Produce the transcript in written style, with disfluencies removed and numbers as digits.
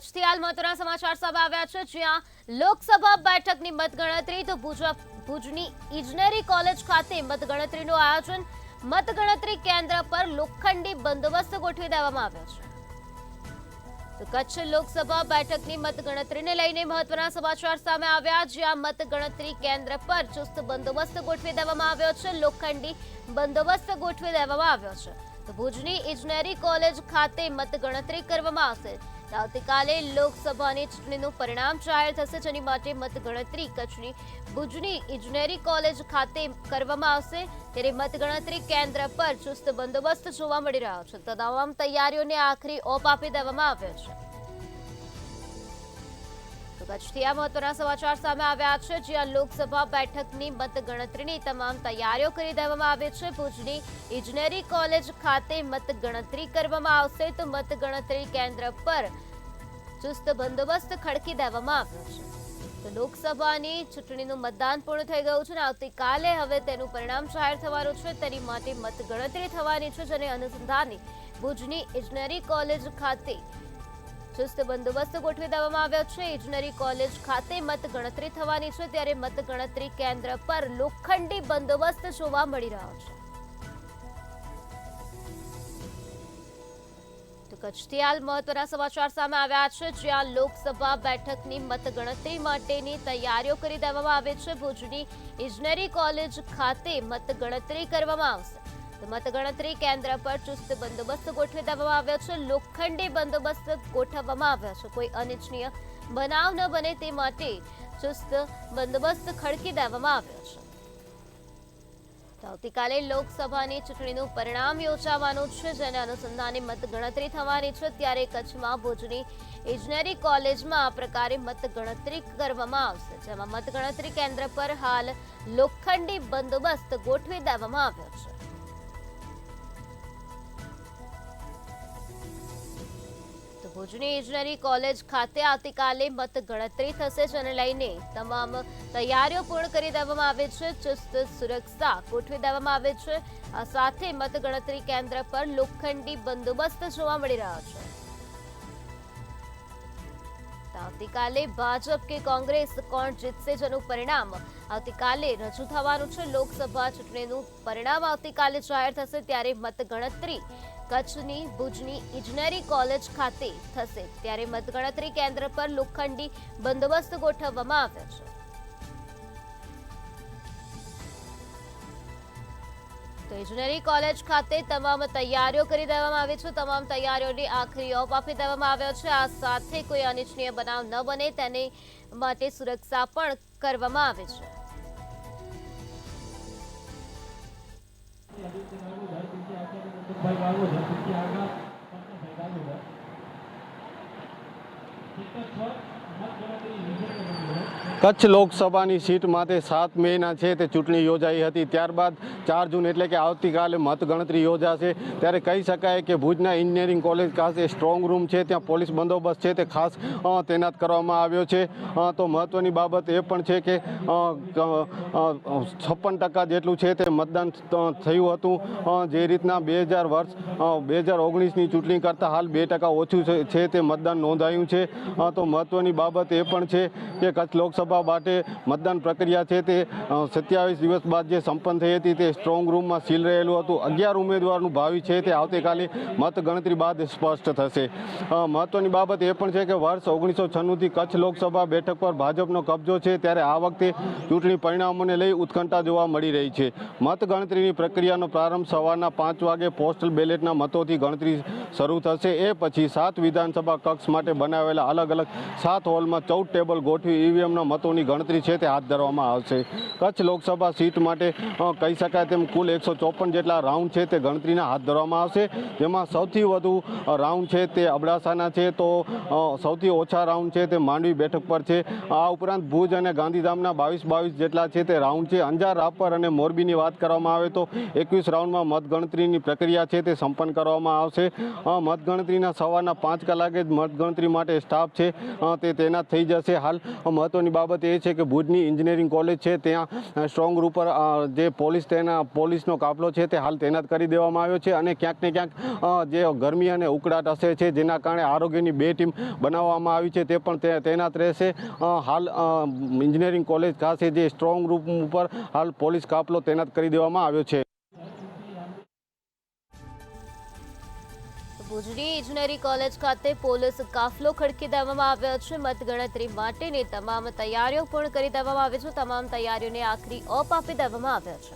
કચ્છથી હાલ મહત્વના સમાચાર સામે આવ્યા છે, જ્યાં લોકસભા બેઠકની મતગણતરી તો ભુજની ઇજનેરી કોલેજ ખાતે મતગણતરીનું આયોજન. મતગણતરી કેન્દ્ર પર લોખંડી બંદોબસ્ત ગોઠવી દેવામાં આવ્યો છે. તો કચ્છ લોકસભા બેઠકની મતગણતરીને લઈને મહત્વના સમાચાર સામે આવ્યા, જ્યાં મતગણતરી કેન્દ્ર પર ચુસ્ત બંદોબસ્ત ગોઠવી દેવામાં આવ્યો છે. લોખંડી બંદોબસ્ત ગોઠવી દેવામાં આવ્યો છે. તો ભુજની ઇજનેરી કોલેજ ખાતે મતગણતરી કરવામાં આવશે. આવતીકાલે લોકસભાની ચૂંટણીનું પરિણામ જાહેર થશે, જેની માટે મતગણતરી કચ્છની ભુજની ઇજનેરી કોલેજ ખાતે કરવામાં આવશે. ત્યારે મતગણતરી કેન્દ્ર પર ચુસ્ત બંદોબસ્ત જોવા મળી રહ્યો છે. તો તમામ તૈયારીઓને આખરી ઓપ આપી દેવામાં આવ્યો છે. તો કચ્છથી આ મહત્વના સમાચાર સામે આવ્યા છે, જ્યાં લોકસભા બેઠકની મતગણતરીની તમામ તૈયારીઓ કરી દેવામાં આવી છે. ભુજની ઇજનેરી કોલેજ ખાતે મતગણતરી કરવામાં આવશે. તો મતગણતરી કેન્દ્ર પર ચુસ્ત બંદોબસ્ત ખડકી દેવામાં આવ્યો છે. તો લોકસભાની ચૂંટણીનું મતદાન પૂર્ણ થઈ ગયું છે અને આવતીકાલે હવે તેનું પરિણામ જાહેર થવાનું છે. તેની માટે મતગણતરી થવાની છે, જેને અનુસંધાને ભુજની ઇજનેરી કોલેજ ખાતે ચુસ્ત બંદોબસ્ત ગોઠવી દેવામાં આવ્યો છે. ઇજનેરી કોલેજ ખાતે મતગણતરી થવાની છે, ત્યારે મતગણતરી કેન્દ્ર પર લોખંડી બંદોબસ્ત જોવા મળી રહ્યો છે. તો કચ્છથી હાલ મહત્વના સમાચાર સામે આવ્યા છે, જ્યાં લોકસભા બેઠકની મતગણતરી માટેની તૈયારીઓ કરી દેવામાં આવી છે. ભુજની ઇજનેરી કોલેજ ખાતે મતગણતરી કરવામાં આવશે. મતગણતરી કેન્દ્ર પર ચુસ્ત બંદોબસ્ત ગોઠવી દેવામાં આવ્યો છે. લોખંડી બંદોબસ્ત ગોઠવવામાં આવ્યો છે. કોઈ અનિચ્છનીય બનાવ ન બને તે માટે ચુસ્ત બંદોબસ્ત ખડકી દેવામાં આવ્યો છે. આવતીકાલે લોકસભાની ચૂંટણીનું પરિણામ યોજાવાનું છે, જેને અનુસંધાને મતગણતરી થવાની છે. ત્યારે કચ્છમાં ભુજની ઇજનેરી કોલેજમાં આ પ્રકારે મતગણતરી કરવામાં આવશે, જેમાં મતગણતરી કેન્દ્ર પર હાલ લોખંડી બંદોબસ્ત ગોઠવી દેવામાં આવ્યો છે. ભુજની ઇજનેરી કોલેજ ખાતે આવતીકાલે મતગણતરી થશે, જેને લઈને તમામ તૈયારીઓ પૂર્ણ કરી દેવામાં આવી છે. ચુસ્ત સુરક્ષા ગોઠવી દેવામાં આવી છે. આ સાથે મતગણતરી કેન્દ્ર પર લોખંડી બંદોબસ્ત જોવા મળી રહ્યો છે. આવતીકાલે ભાજપ કે કોંગ્રેસ કોણ જીતશે, જેનું પરિણામ આવતીકાલે રજૂ થવાનું છે. લોકસભા ચૂંટણીનું પરિણામ આવતીકાલે જાહેર થશે, ત્યારે મતગણતરી કચ્છની ભુજની ઇજનેરી કોલેજ ખાતે થશે. ત્યારે મતગણતરી કેન્દ્ર પર લોખંડી બંદોબસ્ત ગોઠવવામાં આવ્યો છે. તો ઇજનેરી કોલેજ ખાતે તમામ તૈયારીઓ કરી દેવામાં આવી છે. તમામ તૈયારીઓની આખરી ઓપ આપી દેવામાં આવ્યો છે. આ સાથે કોઈ અનિચ્છનીય બનાવ ન બને તેની માટે સુરક્ષા પણ કરવામાં આવી છે. કચ્છ લોકસભાની સીટ માટે 7 મેના છે તે ચૂંટણી યોજાઈ હતી. ત્યારબાદ 4 જૂન એટલે કે આવતીકાલે મતગણતરી યોજાશે. ત્યારે કહી શકાય કે ભુજના એન્જિનિયરિંગ કોલેજ ખાતે સ્ટ્રોંગ રૂમ છે, ત્યાં પોલીસ બંદોબસ્ત છે તે ખાસ તૈનાત કરવામાં આવ્યો છે. તો મહત્વની બાબત એ પણ છે કે 56% જેટલું છે તે મતદાન થયું હતું. જે રીતના 2019ની ચૂંટણી કરતાં હાલ 2% ઓછું છે તે મતદાન નોંધાયું છે. તો મહત્વની બાબત એ પણ છે કે કચ્છ લોકસભા માટે મતદાન પ્રક્રિયા છે તે 27 દિવસ બાદ જે સંપન્ન થઈ હતી તે સ્ટ્રોંગ રૂમમાં સીલ રહેલું હતું. 11 ઉમેદવારનું ભાવિ છે તે આવતીકાલે મતગણતરી બાદ સ્પષ્ટ થશે. મહત્વની બાબત એ પણ છે કે વર્ષ 1996થી કચ્છ લોકસભા બેઠક પર ભાજપનો કબજો છે, ત્યારે આ વખતે ચૂંટણી પરિણામોને લઈ ઉત્કંઠા જોવા મળી રહી છે. મતગણતરીની પ્રક્રિયાનો પ્રારંભ સવારના 5 વાગે પોસ્ટલ બેલેટના મતોથી ગણતરી શરૂ થશે. એ પછી 7 વિધાનસભા કક્ષ માટે બનાવેલા અલગ અલગ 7 હોલમાં 14 ટેબલ ગોઠવી ઈવીએમના મતોની ગણતરી છે તે હાથ ધરવામાં આવશે. કચ્છ લોકસભા સીટ માટે કહી શકાય તેમ કુલ 154 જેટલા રાઉન્ડ છે તે ગણતરીના હાથ ધરવામાં આવશે. જેમાં સૌથી વધુ રાઉન્ડ છે તે અબડાસાના છે, તો સૌથી ઓછા રાઉન્ડ છે તે માંડવી બેઠક પર છે. આ ઉપરાંત ભુજ અને ગાંધીધામના 22 જેટલા છે તે રાઉન્ડ છે. અંજાર, રાપર અને મોરબીની વાત કરવામાં આવે તો 21 રાઉન્ડમાં મતગણતરીની પ્રક્રિયા છે તે સંપન્ન કરવામાં આવશે. મતગણતરીના સવારના 5 કલાકે જ મતગણતરી માટે સ્ટાફ છે તે તૈનાત થઈ જશે. હાલ મહત્વની બાબત એ છે કે ભુજની એન્જિનિયરિંગ કોલેજ છે ત્યાં સ્ટ્રોંગ રૂમ પર જે પોલીસનો કાફલો છે તે હાલ તૈનાત કરી દેવામાં આવ્યો છે અને ક્યાંક ને ક્યાંક જે ગરમી અને ઉકળાટ હશે છે જેના કારણે આરોગ્યની 2 ટીમ બનાવવામાં આવી છે તે પણ તૈનાત રહેશે. હાલ એન્જિનિયરિંગ કોલેજ ખાતે જે સ્ટ્રોંગ રૂમ ઉપર હાલ પોલીસ કાફલો તૈનાત કરી દેવામાં આવ્યો છે. ભુજની ઇજનેરી કોલેજ ખાતે પોલીસ કાફલો ખડકી દેવામાં આવ્યો છે. મતગણતરી માટેની તમામ તૈયારીઓ પૂર્ણ કરી દેવામાં આવી છે. તમામ તૈયારીઓને આખરી ઓપ આપી દેવામાં આવ્યો છે.